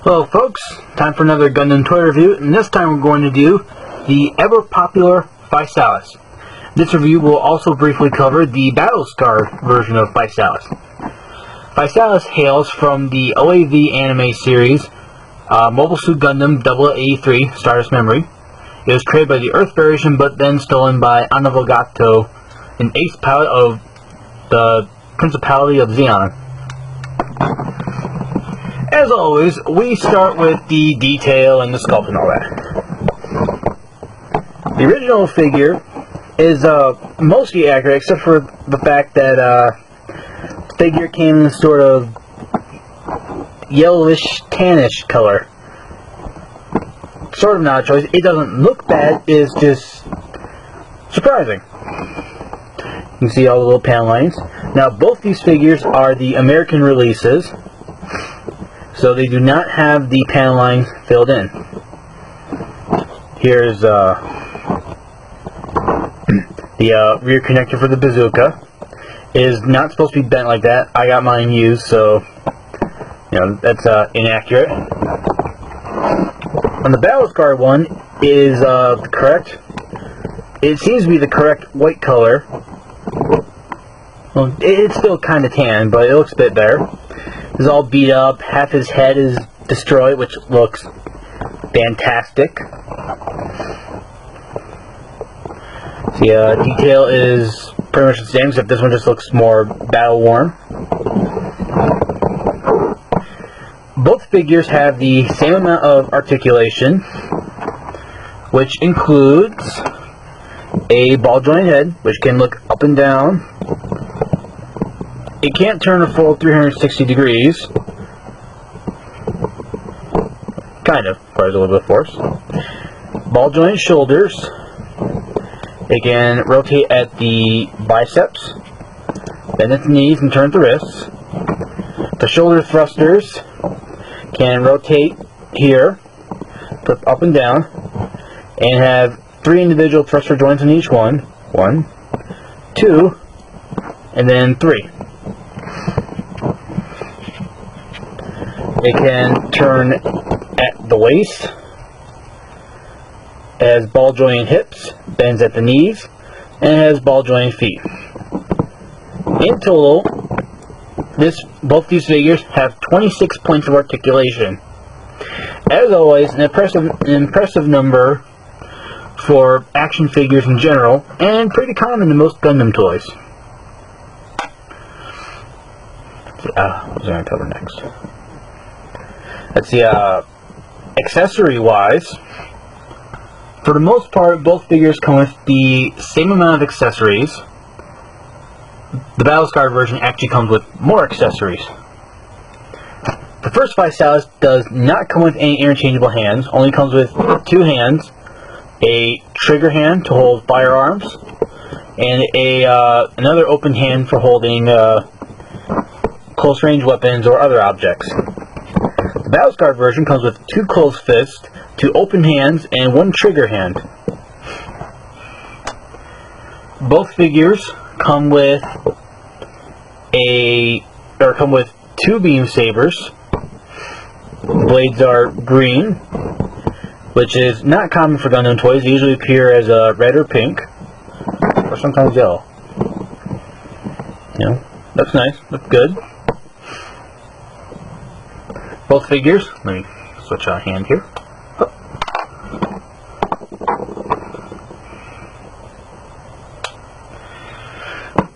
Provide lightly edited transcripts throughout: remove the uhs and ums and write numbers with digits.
Hello folks, time for another Gundam toy review, and this time we're going to do the ever-popular Physalis. This review will also briefly cover the battle-scarred version of Physalis. Physalis hails from the OAV anime series, Mobile Suit Gundam 0083 Stardust Memory. It was created by the Earth version, but then stolen by Anavogato, an ace pilot of the Principality of Zeon. As always, we start with the detail and the sculpt and all that. The original figure is mostly accurate, except for the fact that the figure came in sort of yellowish, tannish color. Sort of not a choice. It doesn't look bad, it's just surprising. You can see all the little panel lines. Now, both these figures are the American releases, so they do not have the panel lines filled in. Here's the rear connector for the bazooka. It is not supposed to be bent like that. I got mine used, so that's inaccurate. On the battle scar one is correct. It seems to be the correct white color. Well, it's still kind of tan, but it looks a bit better. He's all beat up, half his head is destroyed, which looks fantastic. The detail is pretty much the same, except this one just looks more battle-worn. Both figures have the same amount of articulation, which includes a ball-jointed head, which can look up and down. It can't turn a full 360 degrees. Kind of, requires a little bit of force. Ball joint shoulders. It can rotate at the biceps, bend at the knees, and turn at the wrists. The shoulder thrusters can rotate here, flip up and down, and have 3 individual thruster joints in each one. 1, 2, and then 3. It can turn at the waist, has ball jointed hips, bends at the knees, and has ball jointed feet. In total, both these figures have 26 points of articulation. As always, an impressive number for action figures in general, and pretty common in most Gundam toys. What was I going to cover next? Let's see, accessory-wise, for the most part, both figures come with the same amount of accessories. The battle-scarred version actually comes with more accessories. The first Physalis does not come with any interchangeable hands, only comes with 2 hands, a trigger hand to hold firearms, and another open hand for holding close-range weapons or other objects. The battle-scarred version comes with 2 closed fists, 2 open hands, and 1 trigger hand. Both figures come with 2 beam sabers. The blades are green, which is not common for Gundam toys. They usually appear as red or pink, or sometimes yellow. That's nice. That's good. Both figures, let me switch out hand here.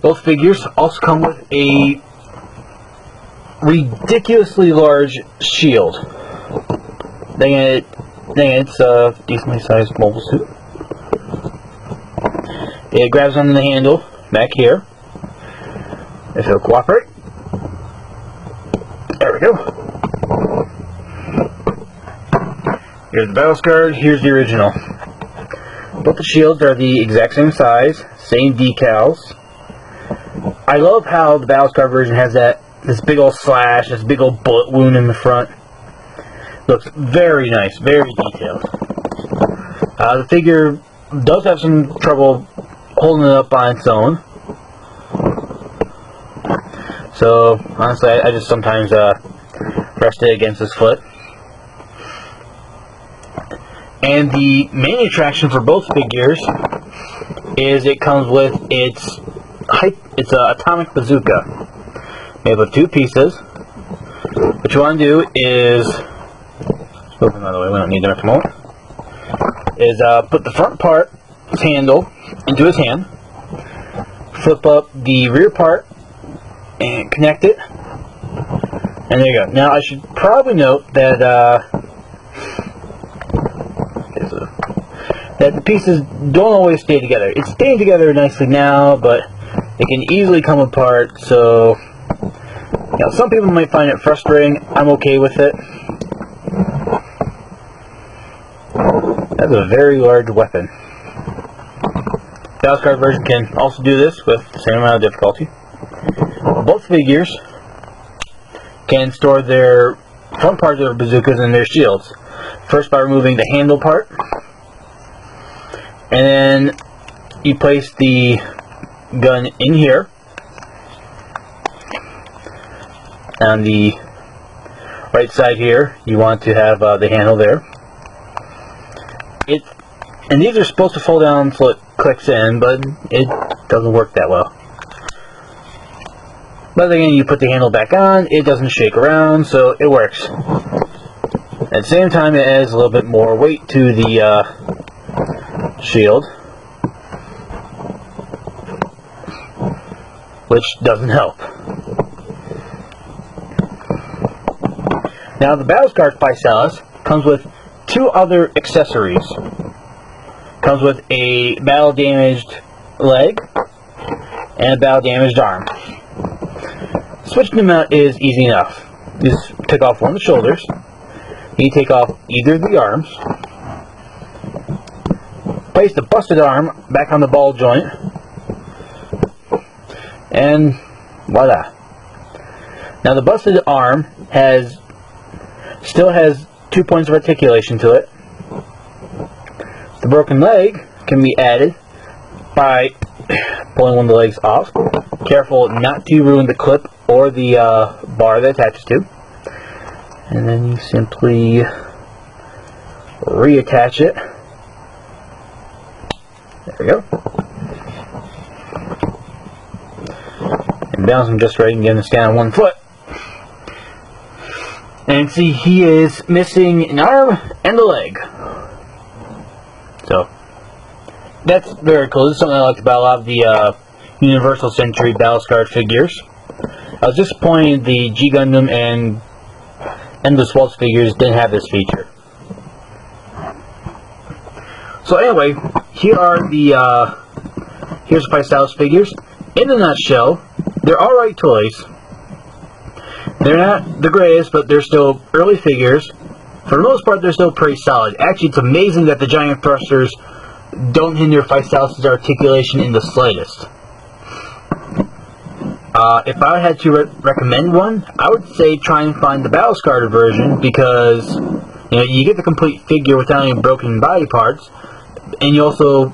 Both figures also come with a ridiculously large shield. It's a decently sized mobile suit. It grabs onto the handle back here. If it'll cooperate. There we go. Here's the battle scarred, here's the original. Both the shields are the exact same size, same decals. I love how the battle scarred version has this big old slash, this big old bullet wound in the front. Looks very nice, very detailed. The figure does have some trouble holding it up on its own. So, honestly, I just sometimes rest it against his foot. And the main attraction for both figures is it comes with its atomic bazooka, made with 2 pieces. What you want to do is, move them out of the way, we don't need them at the moment, is put the front part, his handle, into his hand, flip up the rear part, and connect it, and there you go. Now I should probably note that that the pieces don't always stay together. It's staying together nicely now, but it can easily come apart, so some people might find it frustrating. I'm okay with it. That's a very large weapon. The Battle Scarred version can also do this with the same amount of difficulty. Both figures can store their front parts of their bazookas in their shields. First by removing the handle part, and then you place the gun in here. On the right side here, you want to have the handle there. And these are supposed to fold down so it clicks in, but it doesn't work that well. But again, you put the handle back on, it doesn't shake around, so it works. At the same time, it adds a little bit more weight to the shield, which doesn't help. Now, the Battle Scarred Physalis comes with 2 other accessories. Comes with a battle damaged leg and a battle damaged arm. Switching them out is easy enough. You just take off one of the shoulders. You take off either of the arms. Place the busted arm back on the ball joint. And voila. Now the busted arm still has 2 points of articulation to it. The broken leg can be added by pulling one of the legs off. Careful not to ruin the clip or the bar that attaches to. And then you simply reattach it. There we go. And balance him just right and get him to stand on 1 foot. And see, he is missing an arm and a leg. So, that's very cool. This is something I liked about a lot of the Universal Century Battle Scarred figures. I was disappointed the G Gundam and Endless Waltz figures didn't have this feature. So anyway, here's the Physalis figures. In a nutshell, they're alright toys. They're not the greatest, but they're still early figures. For the most part, they're still pretty solid. Actually, it's amazing that the giant thrusters don't hinder Physalis' articulation in the slightest. If I had to recommend one, I would say try and find the Battle Scarred version, because you get the complete figure without any broken body parts, and you also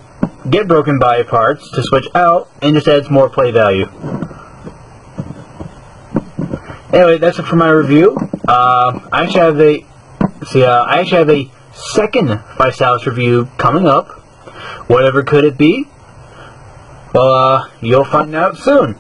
get broken body parts to switch out, and just adds more play value. Anyway, that's it for my review. I actually have a second Physalis review coming up. Whatever could it be? Well, you'll find out soon.